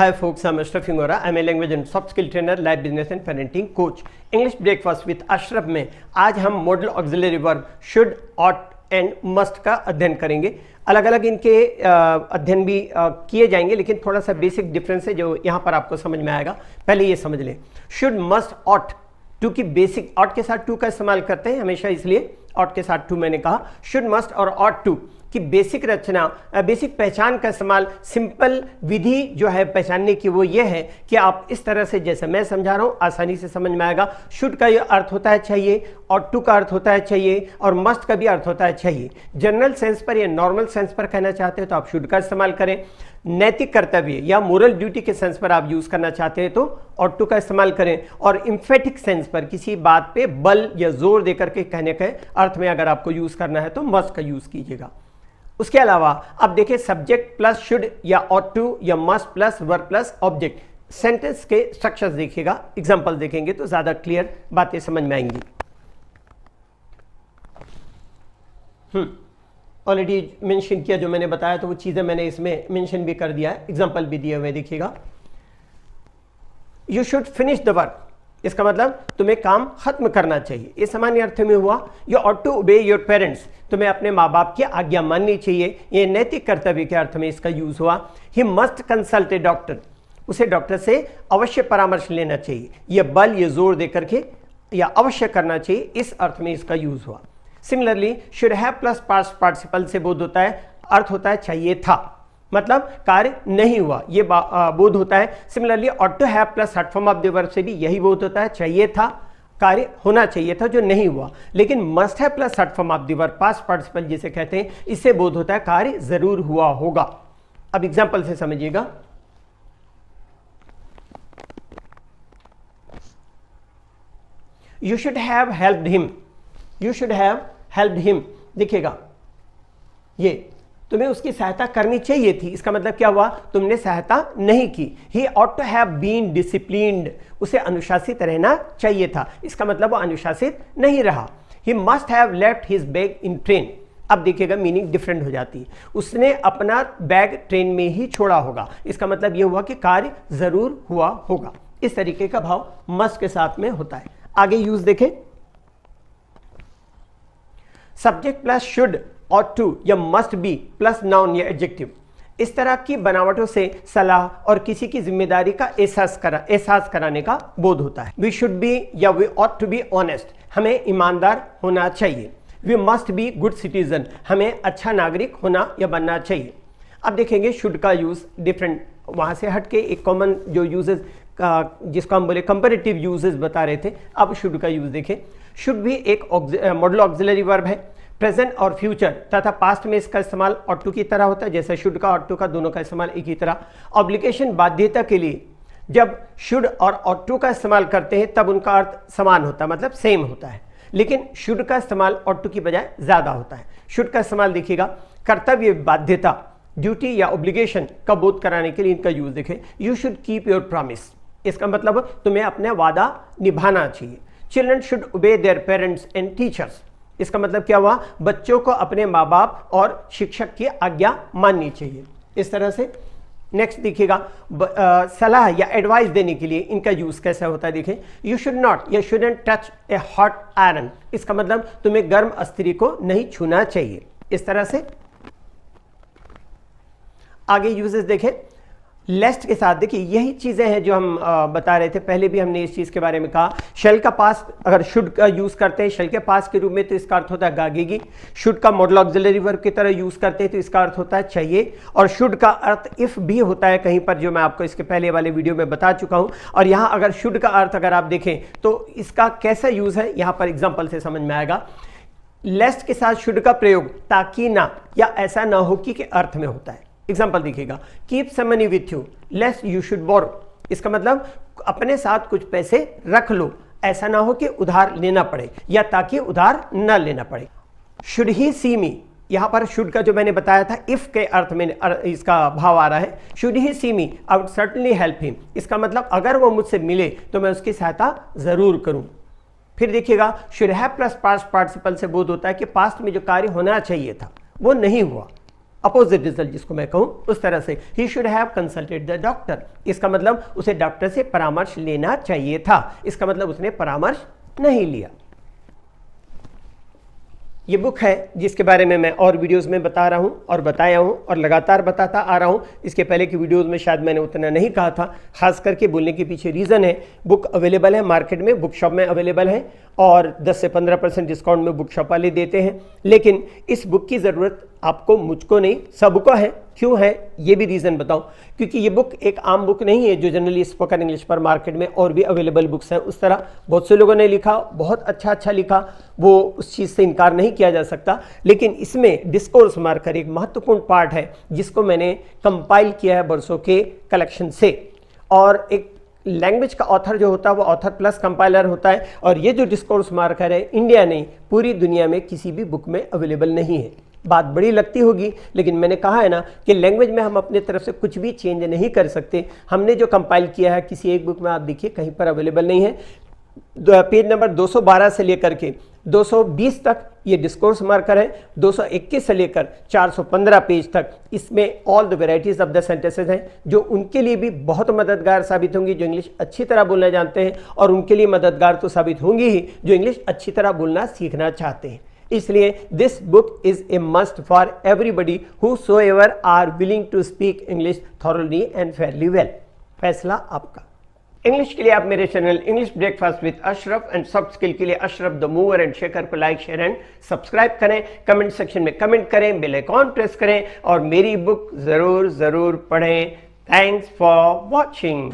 Hi folks, I'm Ashraf Ingora. I'm a language and soft skill trainer, life business and parenting coach. English breakfast with Ashraf में आज हम modal auxiliary verb should, ought and must का अध्ययन करेंगे। अलग अलग इनके अध्ययन भी किए जाएंगे, लेकिन थोड़ा सा बेसिक डिफरेंस है जो यहाँ पर आपको समझ में आएगा। पहले ये समझ लें, शुड, मस्ट, ऑट, टू की बेसिक, ऑट के साथ टू का इस्तेमाल करते हैं हमेशा, इसलिए ऑट के साथ टू मैंने कहा। शुड, मस्ट और ऑट टू कि बेसिक रचना, बेसिक पहचान का इस्तेमाल, सिंपल विधि जो है पहचानने की वो ये है कि आप इस तरह से, जैसे मैं समझा रहा हूँ, आसानी से समझ में आएगा। शुड का ये अर्थ होता है चाहिए, और टू का अर्थ होता है चाहिए, और मस्ट का भी अर्थ होता है चाहिए। जनरल सेंस पर या नॉर्मल सेंस पर कहना चाहते हैं तो आप शुड का इस्तेमाल करें। नैतिक कर्तव्य या मोरल ड्यूटी के सेंस पर आप यूज करना चाहते हैं तो ऑट टू का इस्तेमाल करें। और इम्फेटिक सेंस पर, किसी बात पे बल या जोर देकर के कहने के अर्थ में अगर आपको यूज करना है तो मस्ट का यूज कीजिएगा। उसके अलावा अब देखिए, सब्जेक्ट प्लस शुड या ऑट टू या must plus verb plus object, sentence के स्ट्रक्चर्स देखिएगा, एग्जांपल देखेंगे तो ज्यादा क्लियर बातें समझ में आएंगी। ऑलरेडी मेंशन किया जो मैंने बताया, तो वो चीजें मैंने इसमें मेंशन भी कर दिया है, एग्जांपल भी दिए हुए देखिएगा। You should finish the work, इसका मतलब तुम्हें काम खत्म करना चाहिए। ये सामान्य अर्थ में हुआ। You ought to obey your parents, तुम्हें अपने माँ बाप की आज्ञा माननी चाहिए, ये नैतिक कर्तव्य के अर्थ में इसका यूज हुआ। He must consult A doctor, उसे डॉक्टर से अवश्य परामर्श लेना चाहिए, यह बल ये जोर देकर के या अवश्य करना चाहिए, इस अर्थ में इसका यूज हुआ। Similarly should have plus past participle से बोध होता है, अर्थ होता है चाहिए था, मतलब कार्य नहीं हुआ, ये बोध होता है। Similarly ought to have plus short form of the verb से भी यही बोध होता है, चाहिए था, कार्य होना चाहिए था जो नहीं हुआ। लेकिन must have plus short form of the verb past participle जिसे कहते हैं, इससे बोध होता है कार्य जरूर हुआ होगा। अब एग्जांपल से समझिएगा। You should have helped him, you should have helped him, देखिएगा ये तुम्हें उसकी सहायता करनी चाहिए थी, इसका मतलब क्या हुआ, तुमने सहायता नहीं की। He ought to have been disciplined, उसे अनुशासित रहना चाहिए था, इसका मतलब वो अनुशासित नहीं रहा। He must have left his bag in train, अब देखिएगा मीनिंग डिफरेंट हो जाती है, उसने अपना बैग ट्रेन में ही छोड़ा होगा, इसका मतलब ये हुआ कि कार्य जरूर हुआ होगा। इस तरीके का भाव मस्ट के साथ में होता है। आगे यूज देखें, subject plus should, ought to या मस्ट बी प्लस नाउन या एडजेक्टिव, इस तरह की बनावटों से सलाह और किसी की जिम्मेदारी का एहसास कराने का बोध होता है। वी शुड बी या we ought to be honest, हमें ईमानदार होना चाहिए। We must be good citizen, हमें अच्छा नागरिक होना या बनना चाहिए। अब देखेंगे शुड का यूज डिफरेंट, वहां से हटके एक कॉमन जो यूजेस जिसको हम बोले कंपैरेटिव यूजेस बता रहे थे, अब शुड का यूज देखें। शुड भी एक मॉडल ऑक्सिलरी वर्ब है, प्रेजेंट और फ्यूचर तथा पास्ट में इसका इस्तेमाल ऑट टू की तरह होता है, जैसे शुड का ऑट टू का दोनों का इस्तेमाल एक ही तरह। ऑब्लिगेशन, बाध्यता के लिए जब शुड और ऑट टू का इस्तेमाल करते हैं तब उनका अर्थ समान होता है, मतलब सेम होता है, लेकिन शुड का इस्तेमाल ऑट टू की बजाय ज्यादा होता है। शुड का इस्तेमाल देखिएगा कर्तव्य, बाध्यता, ड्यूटी या ऑब्लिगेशन का बोध कराने के लिए इनका यूज देखें। You should keep your promise, इसका मतलब तुम्हें अपना वादा निभाना चाहिए। चिल्ड्रन शुड ओबे देयर पेरेंट्स एंड टीचर्स, इसका मतलब क्या हुआ, बच्चों को अपने माँ बाप और शिक्षक की आज्ञा माननी चाहिए। इस तरह से नेक्स्ट देखिएगा, सलाह या एडवाइस देने के लिए इनका यूज कैसा होता है देखें। यू शुड नॉट या शुडंट टच ए हॉट आयरन, इसका मतलब तुम्हें गर्म अस्त्री को नहीं छूना चाहिए। इस तरह से आगे यूजेस देखें, लेस्ट के साथ देखिए यही चीजें हैं जो हम बता रहे थे, पहले भी हमने इस चीज के बारे में कहा। शेल का पास अगर शुड का यूज करते हैं शेल के पास के रूप में तो इसका अर्थ होता है गागेगी। शुड का मॉडल ऑक्सिलरी वर्ब की तरह यूज करते हैं तो इसका अर्थ होता है चाहिए। और शुड का अर्थ इफ भी होता है कहीं पर, जो मैं आपको इसके पहले वाले वीडियो में बता चुका हूं। और यहाँ अगर शुड का अर्थ अगर आप देखें तो इसका कैसा यूज है, यहाँ पर एग्जाम्पल से समझ में आएगा। लेस्ट के साथ शुड का प्रयोग ताकि ना या ऐसा ना हो कि के अर्थ में होता है। एग्जाम्पल देखिएगा, keep some money with you lest you should borrow, इसका मतलब अपने साथ कुछ पैसे रख लो, ऐसा ना हो कि उधार लेना पड़े या ताकि उधार न लेना पड़े। शुड ही सी मी, यहां पर शुड का जो मैंने बताया था इफ के अर्थ में इसका भाव आ रहा है। Should he see me I would certainly help him, इसका मतलब अगर वो मुझसे मिले तो मैं उसकी सहायता जरूर करूं। फिर देखिएगा, should have plus past participle से बोध होता है कि पास्ट में जो कार्य होना चाहिए था वो नहीं हुआ, अपोजिट रिजल्ट जिसको मैं कहूं उस तरह से। He should have consulted the doctor, इसका मतलब उसे डॉक्टर से परामर्श लेना चाहिए था, इसका मतलब उसने परामर्श नहीं लिया। ये बुक है जिसके बारे में मैं और वीडियोस में बता रहा हूँ और बताया हूँ और लगातार बताता आ रहा हूँ। इसके पहले की वीडियोस में शायद मैंने उतना नहीं कहा था, खास करके बोलने के पीछे रीज़न है। बुक अवेलेबल है मार्केट में, बुक शॉप में अवेलेबल है और 10 से 15% डिस्काउंट में बुक शॉप वाले देते हैं। लेकिन इस बुक की ज़रूरत आपको, मुझको नहीं, सबको है। क्यों है ये भी रीज़न बताऊं, क्योंकि ये बुक एक आम बुक नहीं है जो जनरली स्पोकन इंग्लिश पर मार्केट में और भी अवेलेबल बुक्स हैं उस तरह बहुत से लोगों ने लिखा, बहुत अच्छा लिखा, वो उस चीज़ से इनकार नहीं किया जा सकता। लेकिन इसमें डिस्कोर्स मार्कर एक महत्वपूर्ण पार्ट है जिसको मैंने कंपाइल किया है बरसों के कलेक्शन से। और एक लैंग्वेज का ऑथर जो होता है वो ऑथर प्लस कंपाइलर होता है, और ये जो डिस्कोर्स मार्कर है इंडिया नहीं पूरी दुनिया में किसी भी बुक में अवेलेबल नहीं है। बात बड़ी लगती होगी, लेकिन मैंने कहा है ना कि लैंग्वेज में हम अपने तरफ से कुछ भी चेंज नहीं कर सकते। हमने जो कंपाइल किया है किसी एक बुक में आप देखिए कहीं पर अवेलेबल नहीं है। पेज नंबर 212 से लेकर के 220 तक ये डिस्कोर्स मार्कर है, 221 से लेकर 415 पेज तक इसमें all the varieties of the sentences हैं जो उनके लिए भी बहुत मददगार साबित होंगी जो इंग्लिश अच्छी तरह बोलना जानते हैं, और उनके लिए मददगार तो साबित होंगी ही जो इंग्लिश अच्छी तरह बोलना सीखना चाहते हैं। इसलिए this book is a must for everybody whosoever are willing to speak English thoroughly and fairly well. फैसला आपका। इंग्लिश के लिए आप मेरे channel English breakfast with Ashraf and soft skill के लिए Ashraf the mover and shaker को लाइक, शेयर एंड सब्सक्राइब करें। कमेंट सेक्शन में कमेंट करें, बेल आइकॉन प्रेस करें और मेरी बुक जरूर पढ़ें। Thanks for watching.